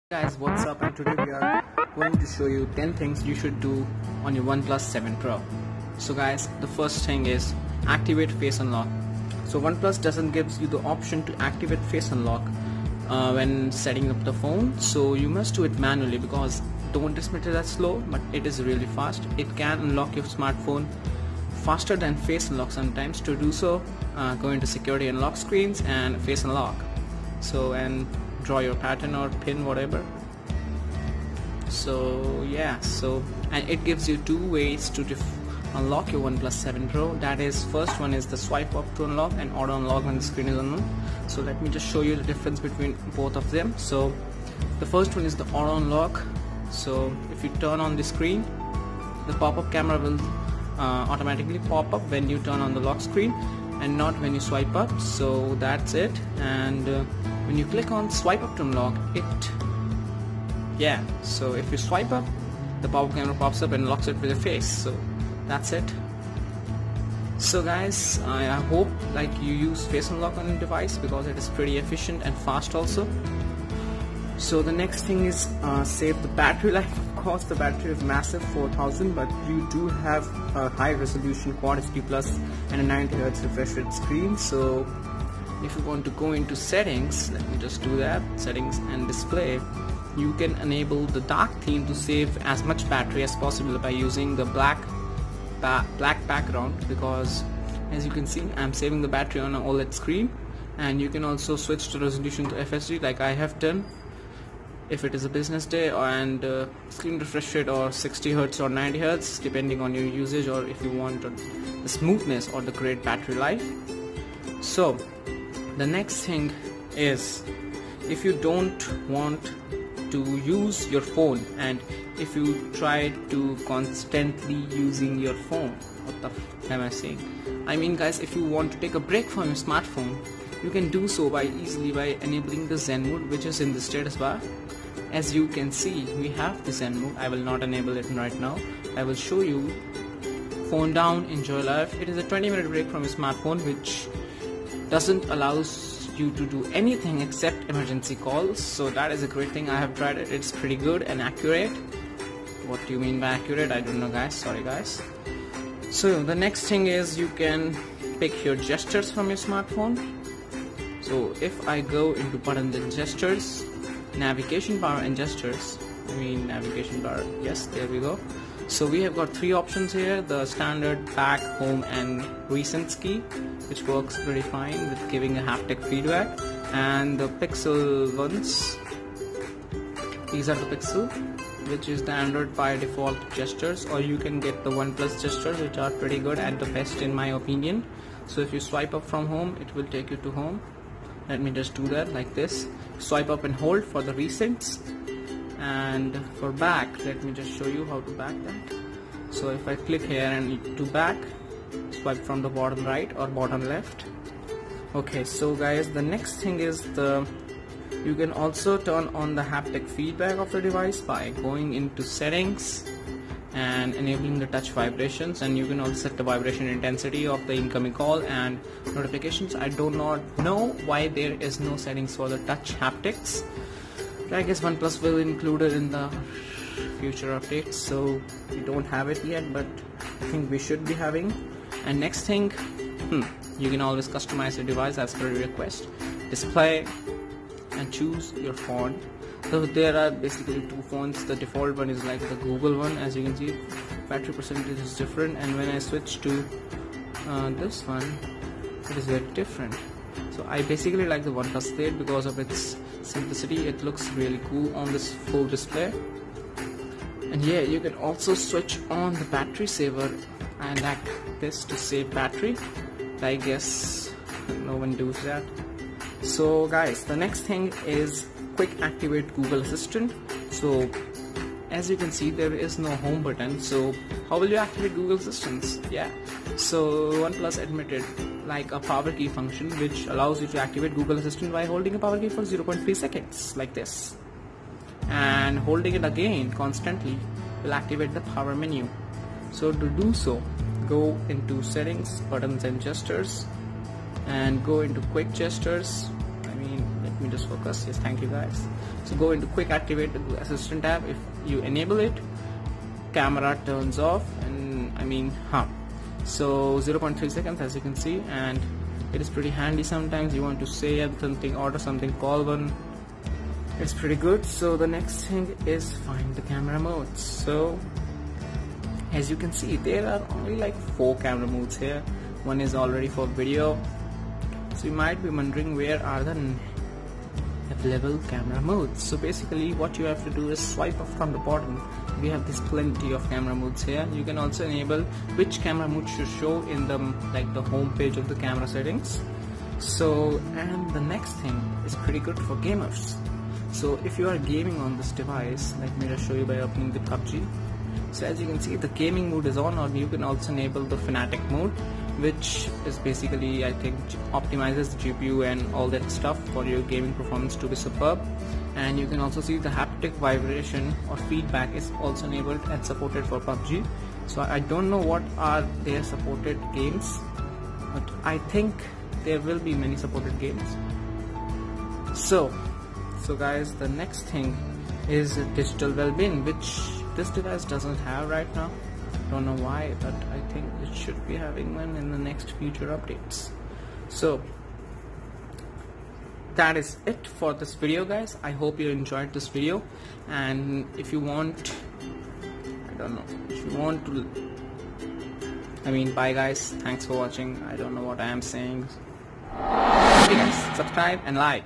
Guys, what's up, and today we are going to show you 10 things you should do on your OnePlus 7 Pro. So guys, the first thing is activate face unlock. So OnePlus doesn't give you the option to activate face unlock when setting up the phone, so you must do it manually because don't dismiss it as slow, but it is really fast. It can unlock your smartphone faster than face unlock sometimes. To do so, go into security unlock screens and face unlock. And draw your pattern or pin, whatever. And it gives you two ways to unlock your OnePlus 7 Pro. That is, first one is the swipe up to unlock and auto unlock when the screen is unknown. So let me just show you the difference between both of them. So the first one is the auto unlock. So if you turn on the screen, the pop-up camera will automatically pop up when you turn on the lock screen and not when you swipe up. So that's it. And when you click on swipe up to unlock it, so if you swipe up, the pop-up camera pops up and locks it with your face. So that's it. So guys, I hope you use face unlock on your device because it is pretty efficient and fast also. So the next thing is save the battery life. Of course, the battery is massive, 4000, but you do have a high resolution Quad HD Plus and a 90Hz refresh rate screen. So if you want to go into settings, let me just do that, settings and display, you can enable the dark theme to save as much battery as possible by using the black background, because as you can see, I'm saving the battery on an OLED screen. And you can also switch the resolution to FSD like I have done if it is a business day, and screen refresh rate or 60Hz or 90Hz depending on your usage, or if you want the smoothness or the great battery life. So the next thing is, if you don't want to use your phone, and if you try to constantly using your phone, what the f am I saying? I mean guys, if you want to take a break from your smartphone, you can do so easily by enabling the Zen mode, which is in the status bar. As you can see, we have the Zen mode. I will not enable it right now. I will show you. Phone down, enjoy life. It is a 20-minute break from your smartphone, which doesn't allow you to do anything except emergency calls. So that is a great thing. I have tried it. It's pretty good and accurate. What do you mean by accurate? I don't know guys, sorry guys. So the next thing is, you can pick your gestures from your smartphone. So if I go into buttons and gestures, navigation bar and gestures, navigation bar, yes, there we go. So we have got three options here: the standard, back, home and recent key, which works pretty fine with giving a haptic feedback. And the pixel ones, these are the pixel, which is the Android by default gestures, or you can get the OnePlus gestures, which are pretty good and the best in my opinion. So if you swipe up from home, it will take you to home. Let me just do that like this. Swipe up and hold for the recents. And for back, let me just show you how to back that. So if I click here and to back, swipe from the bottom right or bottom left. Okay, so guys, the next thing is you can also turn on the haptic feedback of the device by going into settings and enabling the touch vibrations, and you can also set the vibration intensity of the incoming call and notifications. I do not know why there is no settings for the touch haptics. I guess OnePlus will include it in the future updates, so we don't have it yet, but I think we should be having. And next thing, you can always customize your device as per your request. Display and choose your font. So there are basically two fonts. The default one is like the Google one. As you can see, battery percentage is different, and when I switch to this one, it is very different. So I basically like the OnePlus 8 because of its simplicity. It looks really cool on this full display. And yeah, you can also switch on the battery saver and like this to save battery. I guess no one does that. So guys, the next thing is quick activate Google Assistant. So as you can see, there is no home button. So how will you activate Google Assistants? So OnePlus admitted like a power key function, which allows you to activate Google Assistant by holding a power key for 0.3 seconds like this, and holding it again constantly will activate the power menu. So to do so, go into settings, buttons and gestures, and go into quick gestures. Let me me just focus. Yes, thank you guys. So go into quick activate the assistant tab. If you enable it, camera turns off, and so 0.3 seconds as you can see, and it is pretty handy. Sometimes you want to say something, order something, call one, it's pretty good. So the next thing is find the camera modes. So as you can see, there are only like 4 camera modes here. One is already for video, so you might be wondering where are the available camera modes. So basically what you have to do is swipe up from the bottom. We have this plenty of camera modes here. You can also enable which camera mode should show in the home page of the camera settings. So, and the next thing is pretty good for gamers. So if you are gaming on this device, let me just show you by opening the PUBG. So as you can see, the gaming mode is on, or you can also enable the Fanatic mode, which is basically, I think, optimizes the GPU and all that stuff for your gaming performance to be superb. And you can also see the haptic vibration or feedback is also enabled and supported for PUBG. So I don't know what are their supported games, but I think there will be many supported games. So guys, the next thing is digital well-being, which this device doesn't have right now. Don't know why, but I think it should be having one in the next future updates. So that is it for this video, guys. I hope you enjoyed this video, and if you want, bye guys, thanks for watching. I don't know what I am saying. Okay guys, subscribe and like.